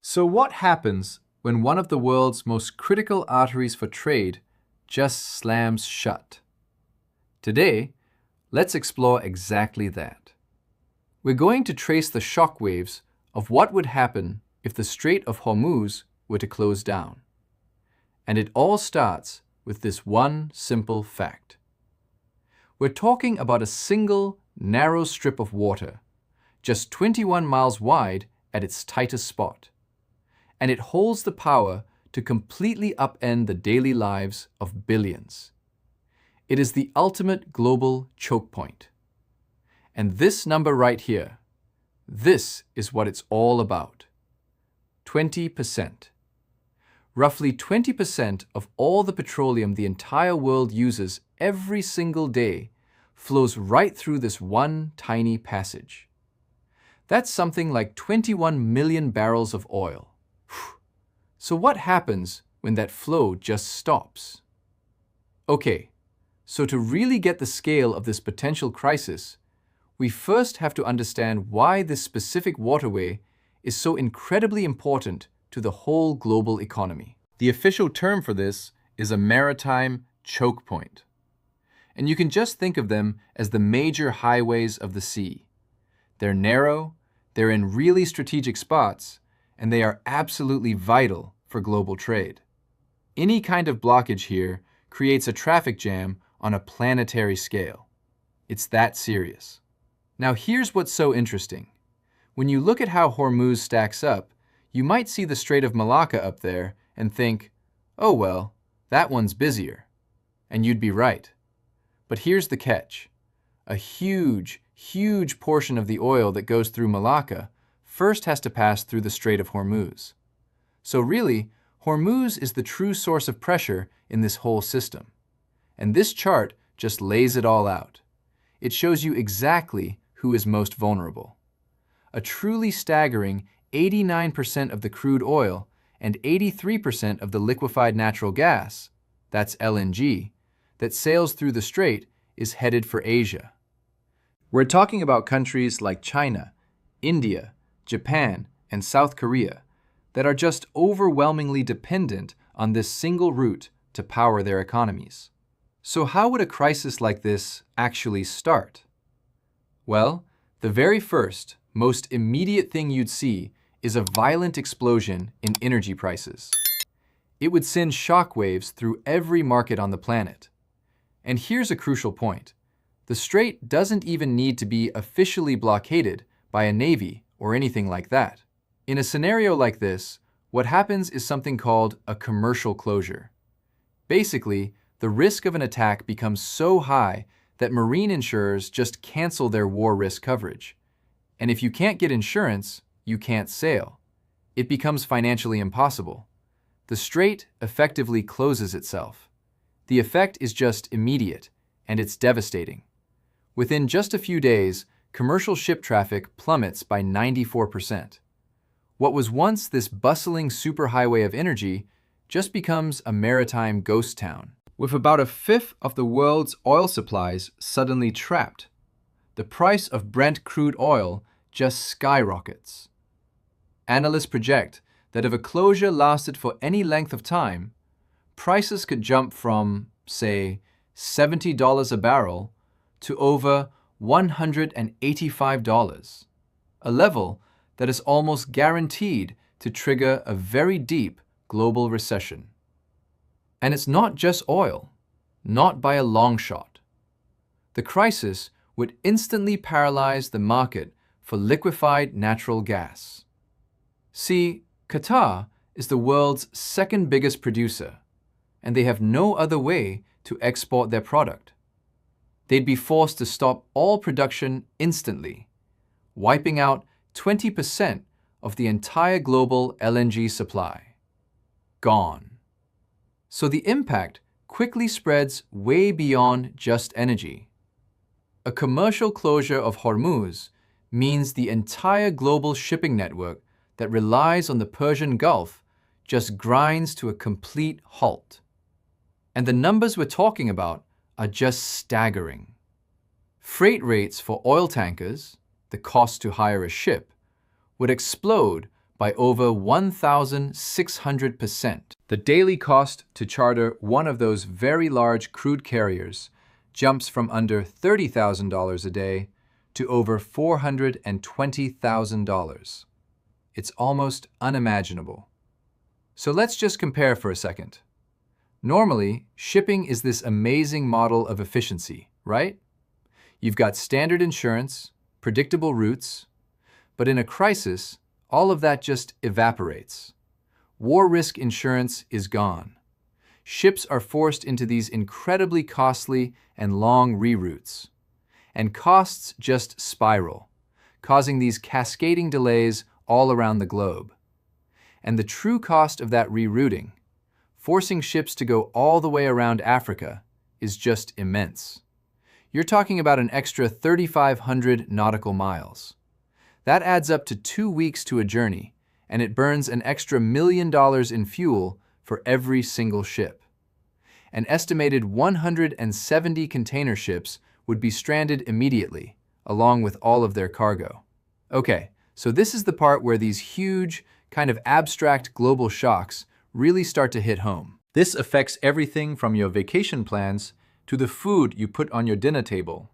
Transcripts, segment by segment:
So what happens when one of the world's most critical arteries for trade just slams shut? Today, let's explore exactly that. We're going to trace the shockwaves of what would happen if the Strait of Hormuz were to close down. And it all starts with this one simple fact. We're talking about a single, narrow strip of water, just 21 miles wide at its tightest spot. And it holds the power to completely upend the daily lives of billions. It is the ultimate global choke point. And this number right here, this is what it's all about. 20%. Roughly 20% of all the petroleum the entire world uses every single day flows right through this one tiny passage. That's something like 21 million barrels of oil. So what happens when that flow just stops? Okay, so to really get the scale of this potential crisis, we first have to understand why this specific waterway is so incredibly important to the whole global economy. The official term for this is a maritime choke point. And you can just think of them as the major highways of the sea. They're narrow, they're in really strategic spots, and they are absolutely vital for global trade. Any kind of blockage here creates a traffic jam on a planetary scale. It's that serious. Now here's what's so interesting. When you look at how Hormuz stacks up, you might see the Strait of Malacca up there and think, oh well, that one's busier. And you'd be right. But here's the catch. A huge portion of the oil that goes through Malacca first has to pass through the Strait of Hormuz. So really, Hormuz is the true source of pressure in this whole system. And this chart just lays it all out. It shows you exactly who is most vulnerable. A truly staggering 89% of the crude oil and 83% of the liquefied natural gas, that's LNG, that sails through the strait is headed for Asia. We're talking about countries like China, India, Japan, and South Korea that are just overwhelmingly dependent on this single route to power their economies. So how would a crisis like this actually start? Well, the very first, most immediate thing you'd see is a violent explosion in energy prices. It would send shockwaves through every market on the planet. And here's a crucial point. The strait doesn't even need to be officially blockaded by a navy or anything like that. In a scenario like this, what happens is something called a commercial closure. Basically, the risk of an attack becomes so high that marine insurers just cancel their war risk coverage. And if you can't get insurance, you can't sail. It becomes financially impossible. The strait effectively closes itself. The effect is just immediate, and it's devastating. Within just a few days, commercial ship traffic plummets by 94%. What was once this bustling superhighway of energy just becomes a maritime ghost town. With about a fifth of the world's oil supplies suddenly trapped, the price of Brent crude oil just skyrockets. Analysts project that if a closure lasted for any length of time, prices could jump from, say, $70 a barrel to over $185, a level that is almost guaranteed to trigger a very deep global recession. And it's not just oil, not by a long shot. The crisis would instantly paralyze the market for liquefied natural gas. See, Qatar is the world's second biggest producer, and they have no other way to export their product. They'd be forced to stop all production instantly, wiping out 20% of the entire global LNG supply. Gone. So the impact quickly spreads way beyond just energy. A commercial closure of Hormuz means the entire global shipping network that relies on the Persian Gulf just grinds to a complete halt. And the numbers we're talking about are just staggering. Freight rates for oil tankers, the cost to hire a ship, would explode by over 1,600%. The daily cost to charter one of those very large crude carriers jumps from under $30,000 a day to over $420,000. It's almost unimaginable. So let's just compare for a second. Normally, shipping is this amazing model of efficiency, right? You've got standard insurance, predictable routes, but in a crisis, all of that just evaporates. War risk insurance is gone. Ships are forced into these incredibly costly and long reroutes. And costs just spiral, causing these cascading delays all around the globe. And the true cost of that rerouting, forcing ships to go all the way around Africa, is just immense. You're talking about an extra 3,500 nautical miles. That adds up to 2 weeks to a journey, and it burns an extra $1 million in fuel for every single ship. An estimated 170 container ships would be stranded immediately, along with all of their cargo. Okay, so this is the part where these huge, kind of abstract global shocks really start to hit home. This affects everything from your vacation plans to the food you put on your dinner table.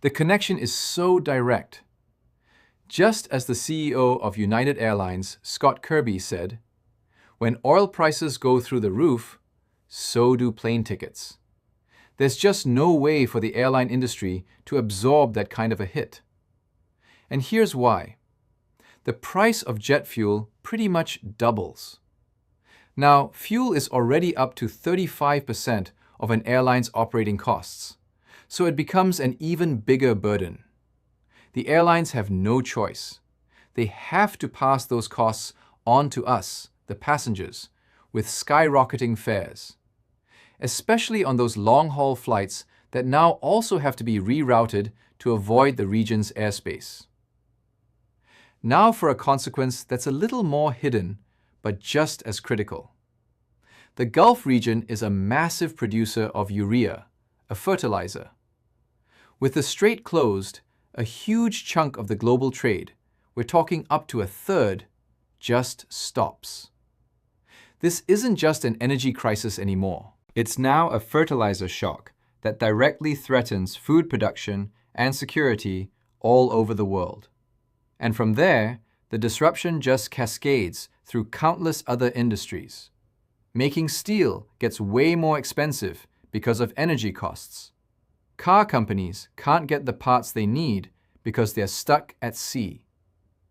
The connection is so direct. Just as the CEO of United Airlines, Scott Kirby, said, "When oil prices go through the roof, so do plane tickets." There's just no way for the airline industry to absorb that kind of a hit. And here's why. The price of jet fuel pretty much doubles. Now, fuel is already up to 35% of an airline's operating costs, so it becomes an even bigger burden. The airlines have no choice. They have to pass those costs on to us, the passengers, with skyrocketing fares, especially on those long-haul flights that now also have to be rerouted to avoid the region's airspace. Now for a consequence that's a little more hidden, but just as critical. The Gulf region is a massive producer of urea, a fertilizer. With the strait closed, a huge chunk of the global trade, we're talking up to a third, just stops. This isn't just an energy crisis anymore. It's now a fertilizer shock that directly threatens food production and security all over the world. And from there, the disruption just cascades through countless other industries. Making steel gets way more expensive because of energy costs. Car companies can't get the parts they need because they're stuck at sea.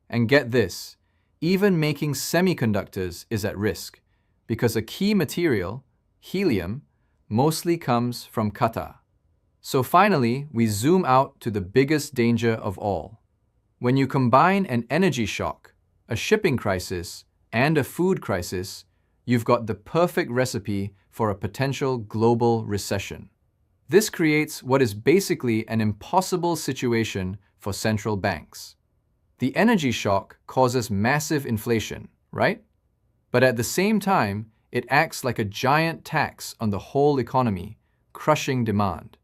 And get this, even making semiconductors is at risk because a key material, helium, mostly comes from Qatar. So finally, we zoom out to the biggest danger of all. When you combine an energy shock, a shipping crisis, and a food crisis, you've got the perfect recipe for a potential global recession. This creates what is basically an impossible situation for central banks. The energy shock causes massive inflation, right? But at the same time, it acts like a giant tax on the whole economy, crushing demand.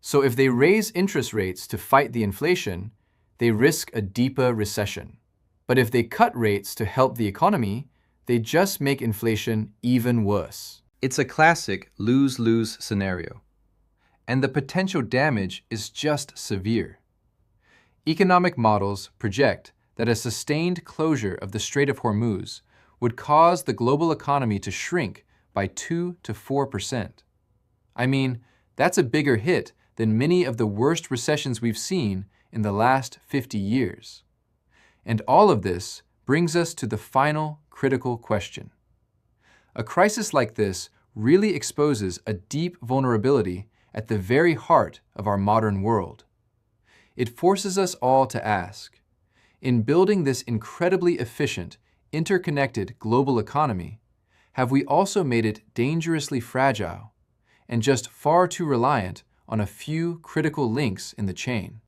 So if they raise interest rates to fight the inflation, they risk a deeper recession. But if they cut rates to help the economy, they just make inflation even worse. It's a classic lose-lose scenario. And the potential damage is just severe. Economic models project that a sustained closure of the Strait of Hormuz would cause the global economy to shrink by 2 to 4%. I mean, that's a bigger hit than many of the worst recessions we've seen in the last 50 years. And all of this brings us to the final critical question. A crisis like this really exposes a deep vulnerability at the very heart of our modern world. It forces us all to ask, in building this incredibly efficient, interconnected global economy, have we also made it dangerously fragile and just far too reliant on a few critical links in the chain?